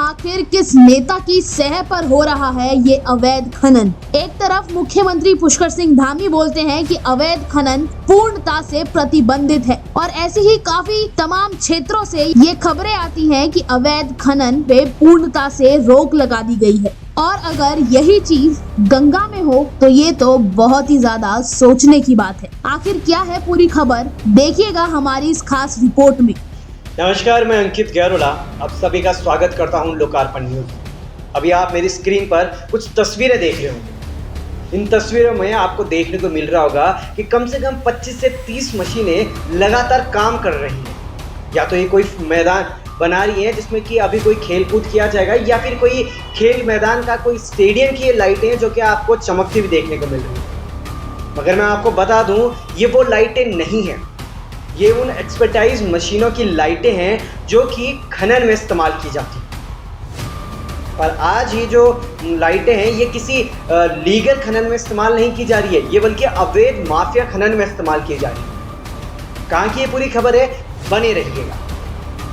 आखिर किस नेता की सह पर हो रहा है ये अवैध खनन। एक तरफ मुख्यमंत्री पुष्कर सिंह धामी बोलते हैं कि अवैध खनन पूर्णता से प्रतिबंधित है और ऐसी ही काफी तमाम क्षेत्रों से ये खबरें आती हैं कि अवैध खनन पे पूर्णता से रोक लगा दी गई है। और अगर यही चीज गंगा में हो तो ये तो बहुत ही ज्यादा सोचने की बात है। आखिर क्या है पूरी खबर, देखिएगा हमारी इस खास रिपोर्ट में। नमस्कार, मैं अंकित गैरोला आप सभी का स्वागत करता हूं लोकार्पण न्यूज। अभी आप मेरी स्क्रीन पर कुछ तस्वीरें देख रहे होंगे। इन तस्वीरों में आपको देखने को मिल रहा होगा कि कम से कम 25 से 30 मशीनें लगातार काम कर रही हैं। या तो ये कोई मैदान बना रही है जिसमें कि अभी कोई खेल कूद किया जाएगा, या फिर कोई खेल मैदान का कोई स्टेडियम की ये लाइटें जो कि आपको चमकती हुई देखने को मिल रही है। मगर मैं आपको बता दूं, ये वो लाइटें नहीं हैं। ये उन एक्सपर्टाइज मशीनों की लाइटें हैं जो कि खनन में इस्तेमाल की जाती हैं। पर आज ये जो लाइटें हैं ये किसी लीगल खनन में इस्तेमाल नहीं की जा रही है, ये बल्कि अवैध माफिया खनन में इस्तेमाल की जा रही है। कहाँ की ये पूरी खबर है, बने रहिएगा।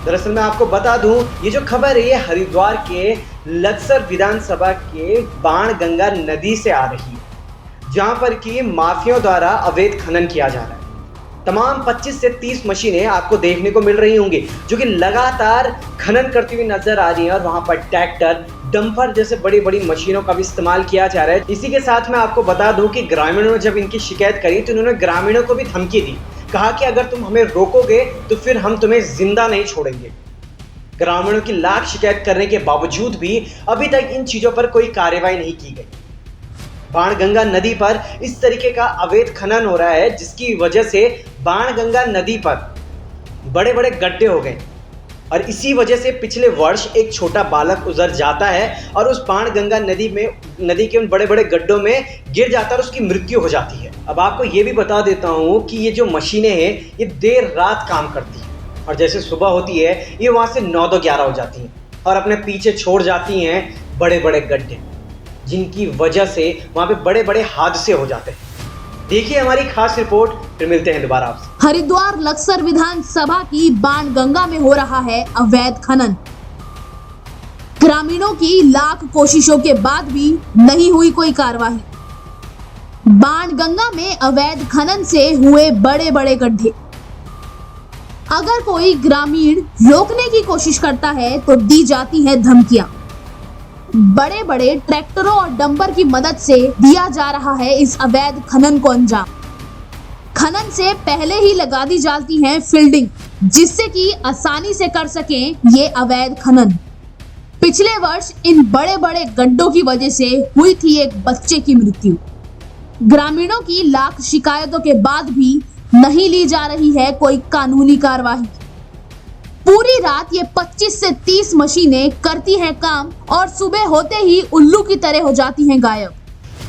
दरअसल मैं आपको बता दूं, ये जो खबर है ये हरिद्वार के लक्सर विधानसभा के बाणगंगा नदी से आ रही है, जहां पर कि माफियाओं द्वारा अवैध खनन किया जा रहा है। तमाम 25 से 30 मशीनें आपको देखने को मिल रही होंगी जो कि लगातार खनन करती हुई नजर आ रही हैं और वहां पर ट्रैक्टर, डंपर जैसे बड़ी बड़ी मशीनों का भी इस्तेमाल किया जा रहा है। इसी के साथ मैं आपको बता दूं कि ग्रामीणों ने जब इनकी शिकायत करी तो उन्होंने ग्रामीणों को भी धमकी दी, कहा कि अगर तुम हमें रोकोगे तो फिर हम तुम्हें जिंदा नहीं छोड़ेंगे। ग्रामीणों की लाख शिकायत करने के बावजूद भी अभी तक इन चीजों पर कोई कार्रवाई नहीं की गई। बाणगंगा नदी पर इस तरीके का अवैध खनन हो रहा है जिसकी वजह से बाणगंगा नदी पर बड़े बड़े गड्ढे हो गए और इसी वजह से पिछले वर्ष एक छोटा बालक उजर जाता है और उस बाणगंगा नदी के उन बड़े बड़े गड्ढों में गिर जाता है और उसकी मृत्यु हो जाती है। अब आपको ये भी बता देता हूँ कि ये जो मशीनें हैं ये देर रात काम करती हैं और जैसे सुबह होती है ये वहाँ से 9-11 हो जाती हैं और अपने पीछे छोड़ जाती हैं बड़े बड़े गड्ढे, जिनकी वजह से वहाँ पे बड़े बड़े हादसे हो जाते हैं। देखिए हमारी खास रिपोर्ट, फिर मिलते हैं दोबारा आपसे। हरिद्वार लक्सर विधानसभा की बाणगंगा में हो रहा है अवैध खनन। ग्रामीणों की लाख कोशिशों के बाद भी नहीं हुई कोई कार्रवाई। बाणगंगा में अवैध खनन से हुए बड़े बड़े गड्ढे। अगर कोई ग्रामीण रोकने की कोशिश करता है तो दी जाती है धमकियां। बड़े बड़े ट्रैक्टरों और डंपर की मदद से दिया जा रहा है इस अवैध खनन को अंजाम। खनन से पहले ही लगा दी जाती है फील्डिंग, जिससे कि आसानी से कर सकें ये अवैध खनन। पिछले वर्ष इन बड़े बड़े गड्ढों की वजह से हुई थी एक बच्चे की मृत्यु। ग्रामीणों की लाख शिकायतों के बाद भी नहीं ली जा रही है कोई कानूनी कार्रवाई। पूरी रात ये 25 से 30 मशीनें करती हैं काम और सुबह होते ही उल्लू की तरह हो जाती हैं गायब।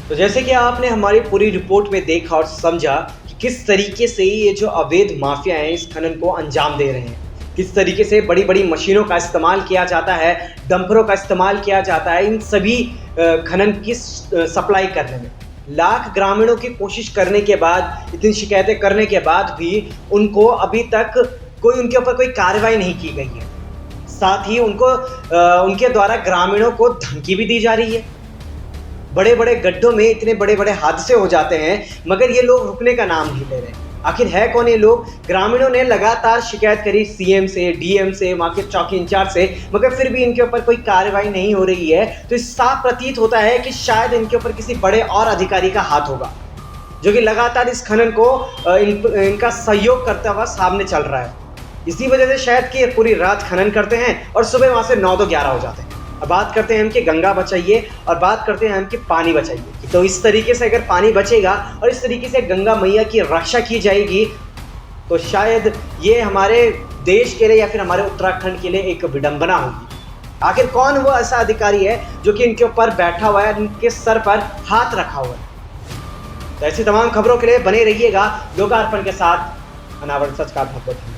तो जैसे कि आपने हमारी पूरी रिपोर्ट में देखा और समझा कि किस तरीके से ये जो अवैध माफिया हैं इस खनन को अंजाम दे रहे हैं, किस तरीके से बड़ी बड़ी मशीनों का इस्तेमाल किया जाता है, डंपरों का इस्तेमाल किया जाता है इन सभी खनन की सप्लाई करने में। लाख ग्रामीणों की कोशिश करने के बाद, इतनी शिकायतें करने के बाद भी उनको अभी तक उनके ऊपर कोई कार्रवाई नहीं की गई है। साथ ही उनके द्वारा ग्रामीणों को धमकी भी दी जा रही है। बड़े बड़े गड्ढों में इतने बड़े बड़े हादसे हो जाते हैं मगर ये लोग रुकने का नाम नहीं ले रहे। आखिर है कौन ये लोग? ग्रामीणों ने लगातार शिकायत करी सीएम से, डीएम से, वहाँ के चौकी इंचार्ज से, मगर फिर भी इनके ऊपर कोई कार्रवाई नहीं हो रही है। तो इस साफ प्रतीत होता है कि शायद इनके ऊपर किसी बड़े और अधिकारी का हाथ होगा जो कि लगातार इस खनन को इनका सहयोग करता हुआ सामने चल रहा है। इसी वजह से शायद कि पूरी रात खनन करते हैं और सुबह वहाँ से 9-11 हो जाते हैं। अब बात करते हैं हम कि गंगा बचाइए और बात करते हैं हम कि पानी बचाइए। तो इस तरीके से अगर पानी बचेगा और इस तरीके से गंगा मैया की रक्षा की जाएगी तो शायद ये हमारे देश के लिए या फिर हमारे उत्तराखंड के लिए एक विडंबना होगी। आखिर कौन वो ऐसा अधिकारी है जो कि इनके ऊपर बैठा हुआ है, इनके सर पर हाथ रखा हुआ है? तो ऐसी तमाम खबरों के लिए बने रहिएगा लोकार्पण के साथ। अनावरण सच का बहुत बहुत